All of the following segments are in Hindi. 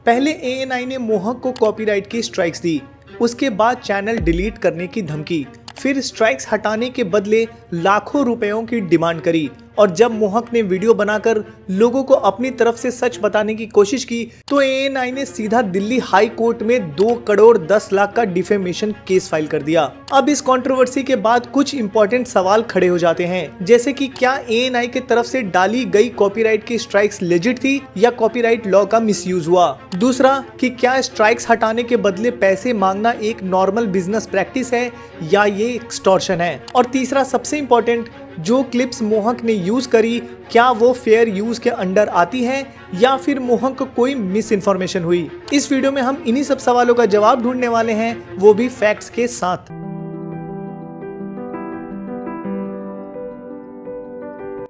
पहले एएनआई ने मोहक को कॉपीराइट की स्ट्राइक्स दी, उसके बाद चैनल डिलीट करने की धमकी, फिर स्ट्राइक्स हटाने के बदले लाखों रुपयों की डिमांड करी। और जब मोहक ने वीडियो बनाकर लोगों को अपनी तरफ से सच बताने की कोशिश की तो एएनआई ने सीधा दिल्ली हाई कोर्ट में 2 करोड़ 10 लाख का डिफेमेशन केस फाइल कर दिया। अब इस कंट्रोवर्सी के बाद कुछ इंपॉर्टेंट सवाल खड़े हो जाते हैं, जैसे कि क्या एएनआई की तरफ से डाली गई कॉपीराइट की स्ट्राइक्स लेजिट थी या कॉपीराइट लॉ का मिसयूज हुआ। दूसरा कि क्या स्ट्राइक्स हटाने के बदले पैसे मांगना एक नॉर्मल बिजनेस प्रैक्टिस है या ये एक्सटॉर्शन है। और तीसरा सबसे इंपॉर्टेंट, जो क्लिप्स मोहक ने यूज करी क्या वो फेयर यूज के अंडर आती है या फिर मोहक को कोई मिस इन्फॉर्मेशन हुई। इस वीडियो में हम इन्हीं सब सवालों का जवाब ढूंढने वाले हैं, वो भी फैक्ट्स के साथ।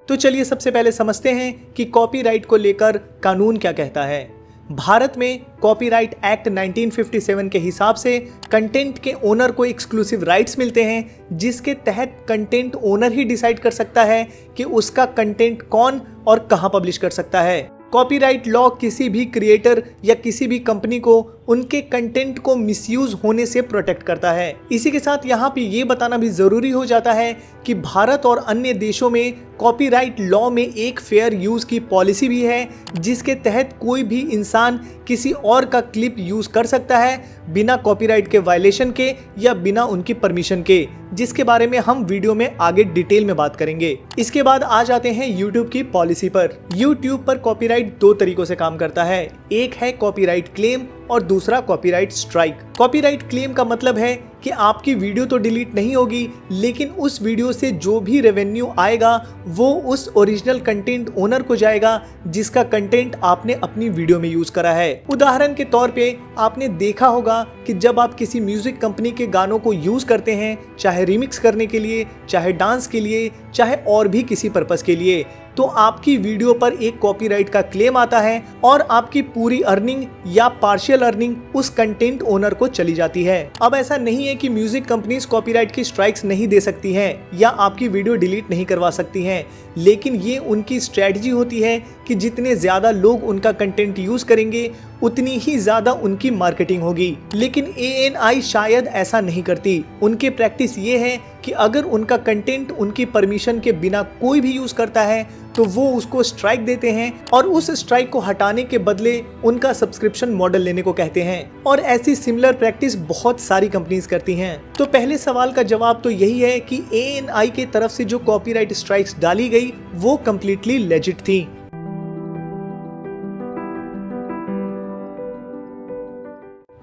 तो चलिए सबसे पहले समझते हैं कि कॉपीराइट को लेकर कानून क्या कहता है। भारत में कॉपीराइट एक्ट 1957 के हिसाब से कंटेंट के ओनर को एक्सक्लूसिव राइट्स मिलते हैं, जिसके तहत कंटेंट ओनर ही डिसाइड कर सकता है कि उसका कंटेंट कौन और कहां पब्लिश कर सकता है। कॉपीराइट लॉ किसी भी क्रिएटर या किसी भी कंपनी को उनके कंटेंट को मिसयूज होने से प्रोटेक्ट करता है। इसी के साथ यहाँ पे ये बताना भी जरूरी हो जाता है कि भारत और अन्य देशों में कॉपीराइट लॉ में एक फेयर यूज की पॉलिसी भी है, जिसके तहत कोई भी इंसान किसी और का क्लिप यूज कर सकता है बिना कॉपीराइट के वायलेशन के या बिना उनकी परमिशन के, जिसके बारे में हम वीडियो में आगे डिटेल में बात करेंगे। इसके बाद आ जाते हैं यूट्यूब की पॉलिसी पर। यूट्यूब पर कॉपीराइट 2 तरीकों से काम करता है, एक है कॉपीराइट क्लेम और दूसरा कॉपीराइट स्ट्राइक। कॉपीराइट क्लेम का मतलब है कि आपकी वीडियो तो डिलीट नहीं होगी, लेकिन उस वीडियो से जो भी रेवेन्यू आएगा वो उस ओरिजिनल कंटेंट ओनर को जाएगा जिसका कंटेंट आपने अपनी वीडियो में यूज करा है। उदाहरण के तौर पे आपने देखा होगा कि जब आप किसी म्यूजिक कंपनी के गानों को यूज करते हैं, चाहे रिमिक्स करने के लिए, चाहे डांस के लिए, चाहे और भी किसी पर्पस के लिए, तो आपकी वीडियो पर एक कॉपीराइट का क्लेम आता है और आपकी पूरी अर्निंग या पार्शियल अर्निंग उस कंटेंट ओनर को चली जाती है। अब ऐसा नहीं है कि म्यूजिक कंपनीज कॉपीराइट की स्ट्राइक्स नहीं दे सकती हैं या आपकी वीडियो डिलीट नहीं करवा सकती हैं, लेकिन ये उनकी स्ट्रेटजी होती है कि जितने ज्यादा लोग उनका कंटेंट यूज करेंगे उतनी ही ज्यादा उनकी मार्केटिंग होगी। लेकिन एएनआई शायद ऐसा नहीं करती। उनकी प्रैक्टिस ये है कि अगर उनका कंटेंट उनकी परमिशन के बिना कोई भी यूज करता है तो वो उसको स्ट्राइक देते हैं और उस स्ट्राइक को हटाने के बदले उनका सब्सक्रिप्शन मॉडल लेने को कहते हैं। और ऐसी सिमिलर प्रैक्टिस बहुत सारी कंपनीज करती हैं। तो पहले सवाल का जवाब तो यही है कि एएनआई की तरफ से जो कॉपीराइट स्ट्राइक्स डाली गई वो कंप्लीटली लेजिट थी।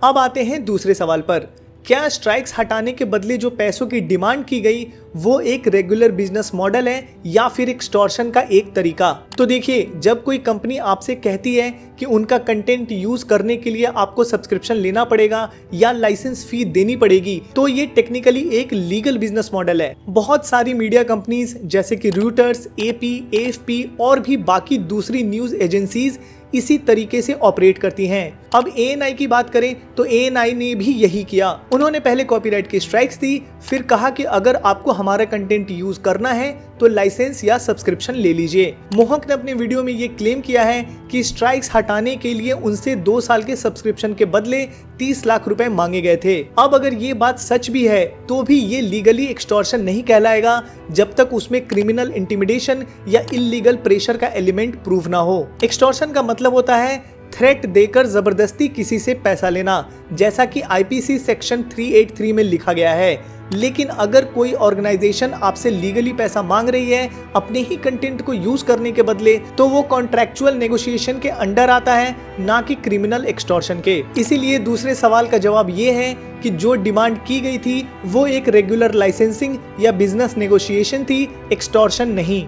अब आते हैं दूसरे सवाल पर, क्या स्ट्राइक्स हटाने के बदले जो पैसों की डिमांड की गई वो एक रेगुलर बिजनेस मॉडल है या फिर एक्सटॉर्शन का एक तरीका। तो देखिए, जब कोई कंपनी आपसे कहती है कि उनका कंटेंट यूज करने के लिए आपको सब्सक्रिप्शन लेना पड़ेगा या लाइसेंस फी देनी पड़ेगी, तो ये टेक्निकली एक लीगल बिजनेस मॉडल है। बहुत सारी मीडिया कंपनीज जैसे कि रूटर्स, एपी, एएफपी और भी बाकी दूसरी न्यूज एजेंसीज इसी तरीके से ऑपरेट करती हैं। अब एएनआई की बात करें तो एएनआई ने भी यही किया। उन्होंने पहले कॉपीराइट की स्ट्राइक्स दी, फिर कहा कि अगर आपको हमारा कंटेंट यूज करना है तो लाइसेंस या सब्सक्रिप्शन ले लीजिए। मोहक ने अपने वीडियो में ये क्लेम किया है कि स्ट्राइक्स हटाने के लिए उनसे 2 साल के सब्सक्रिप्शन के बदले 30 लाख रुपए मांगे गए थे। अब अगर ये बात सच भी है तो भी ये लीगली एक्सटॉर्शन नहीं कहलाएगा जब तक उसमें क्रिमिनल इंटिमिडेशन या इल्लीगल प्रेशर का एलिमेंट प्रूव ना हो। एक्सटॉर्शन का मतलब होता है थ्रेट देकर जबरदस्ती किसी से पैसा लेना, जैसा कि आईपीसी सेक्शन 383 में लिखा गया है। लेकिन अगर कोई ऑर्गेनाइजेशन आपसे लीगली पैसा मांग रही है अपने ही कंटेंट को यूज करने के बदले, तो वो कॉन्ट्रैक्चुअल नेगोशिएशन के अंडर आता है, ना कि क्रिमिनल एक्सटॉर्शन के। इसीलिए दूसरे सवाल का जवाब ये है कि जो डिमांड की गई थी वो एक रेगुलर लाइसेंसिंग या बिजनेस नेगोशिएशन थी, एक्सटॉर्शन नहीं।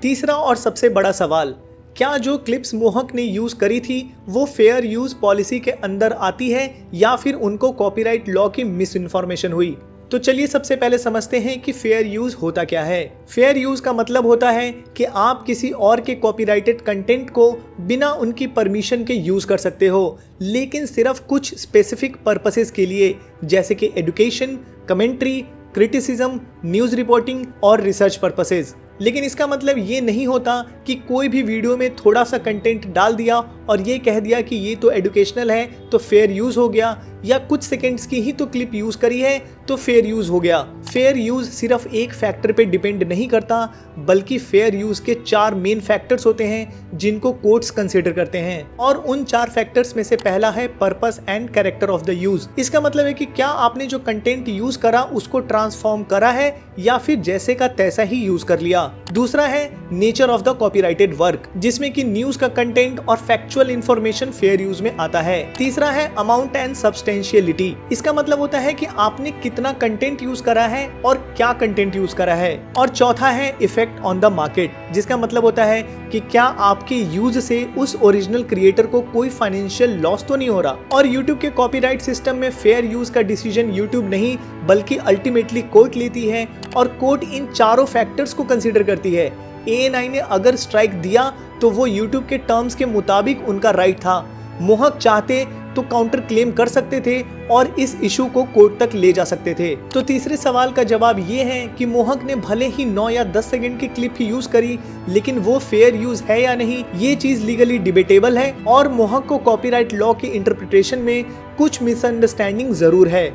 तीसरा और सबसे बड़ा सवाल, क्या जो क्लिप्स मोहक ने यूज करी थी वो फेयर यूज पॉलिसी के अंदर आती है या फिर उनको कॉपीराइट लॉ की मिस इन्फॉर्मेशन हुई। तो चलिए सबसे पहले समझते हैं कि फेयर यूज होता क्या है। फेयर यूज का मतलब होता है कि आप किसी और के कॉपीराइटेड कंटेंट को बिना उनकी परमिशन के यूज कर सकते हो, लेकिन सिर्फ कुछ स्पेसिफिक पर्पसेस के लिए, जैसे कि education, commentary, criticism, news reporting और रिसर्च पर्पसेस। लेकिन इसका मतलब ये नहीं होता कि कोई भी वीडियो में थोड़ा सा कंटेंट डाल दिया और ये कह दिया कि ये तो एजुकेशनल है तो फेयर यूज हो गया, या कुछ सेकंड्स की ही तो क्लिप यूज करी है तो फेयर यूज हो गया। फेयर यूज सिर्फ एक फैक्टर पे डिपेंड नहीं करता, बल्कि फेयर यूज के 4 मेन फैक्टर्स होते हैं जिनको कोर्ट्स कंसीडर करते हैं, और उन 4 फैक्टर्स में से पहला है purpose and character of the use. इसका मतलब है कि क्या आपने जो कंटेंट यूज करा उसको ट्रांसफॉर्म करा है या फिर जैसे का तैसा ही यूज कर लिया। दूसरा है nature of the copyrighted work, जिसमें कि न्यूज का कंटेंट और फैक्चुअल इंफॉर्मेशन फेयर यूज में आता है। तीसरा है अमाउंट एंड सब्सटेंशियलिटी, इसका मतलब होता है कि आपने कितना कंटेंट यूज करा है और क्या कंटेंट यूज करा है। और चौथा है इफेक्ट ऑन द मार्केट, जिसका मतलब होता है कि क्या आपके यूज से उस ओरिजिनल क्रिएटर को कोई फाइनेंशियल लॉस तो नहीं हो रहा। और यूट्यूब के कॉपीराइट सिस्टम में फेयर यूज का डिसीजन यूट्यूब नहीं बल्कि अल्टीमेटली कोर्ट लेती है, और कोर्ट इन चारों फैक्टर्स को कंसीडर करती है। ANI ने अगर स्ट्राइक दिया तो वो यूट्यूब के टर्म्स के मुताबिक उनका राइट था। मोहक चाहते तो काउंटर क्लेम कर सकते थे और इस इशू को कोर्ट तक ले जा सकते थे। तो तीसरे सवाल का जवाब ये है कि मोहक ने भले ही 9 या 10 सेकंड की क्लिप ही यूज करी, लेकिन वो फेयर यूज है या नहीं ये चीज लीगली डिबेटेबल है, और मोहक को कॉपीराइट लॉ के इंटरप्रिटेशन में कुछ मिसअंडरस्टैंडिंग जरूर है।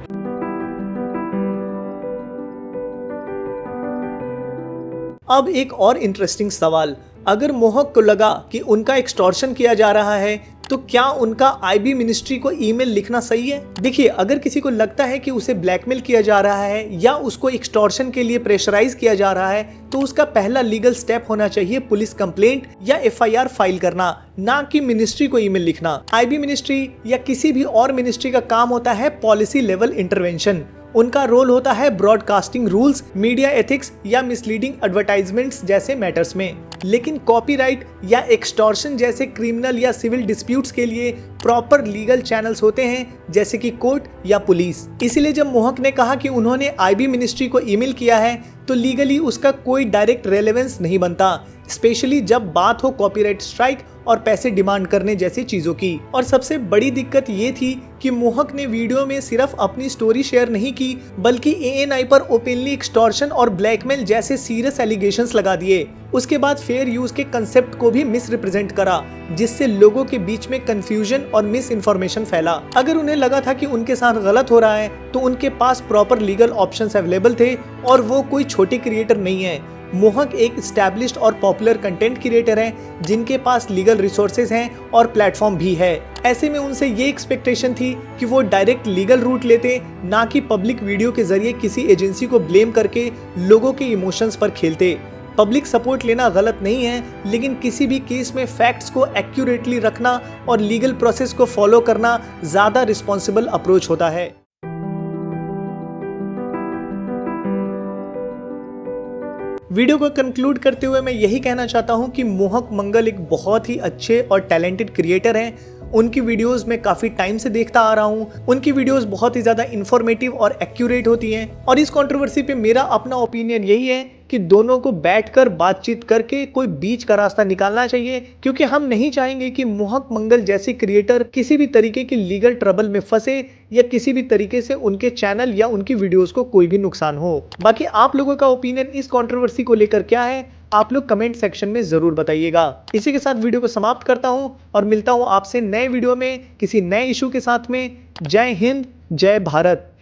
अब एक और इंटरेस्टिंग सवाल, अगर मोहक को लगा कि उनका एक्सटॉर्शन किया जा रहा है तो क्या उनका IB मिनिस्ट्री को ईमेल लिखना सही है? देखिए, अगर किसी को लगता है कि उसे ब्लैकमेल किया जा रहा है या उसको एक्सटॉर्शन के लिए प्रेशराइज किया जा रहा है, तो उसका पहला लीगल स्टेप होना चाहिए पुलिस कंप्लेंट या FIR फाइल करना, ना कि मिनिस्ट्री को ईमेल लिखना। IB मिनिस्ट्री या किसी भी और मिनिस्ट्री का काम होता है पॉलिसी लेवल इंटरवेंशन। उनका रोल होता है ब्रॉडकास्टिंग रूल्स, मीडिया एथिक्स या मिसलीडिंग एडवर्टाइजमेंट्स जैसे मैटर्स में। लेकिन कॉपीराइट या एक्सटॉर्शन जैसे क्रिमिनल या सिविल डिस्प्यूट्स के लिए प्रॉपर लीगल चैनल्स होते हैं, जैसे कि कोर्ट या पुलिस। इसीलिए जब मोहक ने कहा कि उन्होंने IB मिनिस्ट्री को ईमेल किया है तो लीगली उसका कोई डायरेक्ट रेलेवेंस नहीं बनता, स्पेशली जब बात हो कॉपीराइट स्ट्राइक और पैसे डिमांड करने जैसी चीजों की। और सबसे बड़ी दिक्कत ये थी कि मोहक ने वीडियो में सिर्फ अपनी स्टोरी शेयर नहीं की, बल्कि ANI पर ओपनली एक्सटॉर्शन और ब्लैकमेल जैसे सीरियस एलिगेशंस लगा दिए। उसके बाद फेयर यूज के कंसेप्ट को भी मिस रिप्रेजेंट करा, जिससे लोगों के बीच में कंफ्यूजन और मिस इन्फॉर्मेशन फैला। अगर उन्हें लगा था कि उनके साथ गलत हो रहा है तो उनके पास प्रॉपर लीगल ऑप्शंस अवेलेबल थे, और वो कोई छोटे क्रिएटर नहीं है। मोहक एक एस्टैब्लिश्ड और पॉपुलर कंटेंट क्रिएटर हैं जिनके पास लीगल रिसोर्सेज हैं और प्लेटफॉर्म भी है। ऐसे में उनसे ये एक्सपेक्टेशन थी कि वो डायरेक्ट लीगल रूट लेते, ना कि पब्लिक वीडियो के जरिए किसी एजेंसी को ब्लेम करके लोगों के इमोशंस पर खेलते। पब्लिक सपोर्ट लेना गलत नहीं है, लेकिन किसी भी केस में फैक्ट्स को एक्यूरेटली रखना और लीगल प्रोसेस को फॉलो करना ज्यादा रिस्पॉन्सिबल अप्रोच होता है। वीडियो को कंक्लूड करते हुए मैं यही कहना चाहता हूं कि मोहक मंगल एक बहुत ही अच्छे और टैलेंटेड क्रिएटर हैं। उनकी वीडियोस मैं काफी टाइम से देखता आ रहा हूं। उनकी वीडियोस बहुत ही ज्यादा इंफॉर्मेटिव और एक्यूरेट होती हैं। और इस कंट्रोवर्सी पे मेरा अपना ओपिनियन यही है कि दोनों को बैठकर बातचीत करके कोई बीच का रास्ता निकालना चाहिए, क्योंकि हम नहीं चाहेंगे कि मोहक मंगल जैसे क्रिएटर किसी भी तरीके की लीगल ट्रबल में फंसे या किसी भी तरीके से उनके चैनल या उनकी वीडियोस को कोई भी नुकसान हो। बाकी आप लोगों का ओपिनियन इस कंट्रोवर्सी को लेकर क्या है, आप लोग कमेंट सेक्शन में जरूर बताइएगा। इसी के साथ वीडियो को समाप्त करता हूं और मिलता हूं आपसे नए वीडियो में किसी नए इशू के साथ में। जय हिंद, जय भारत।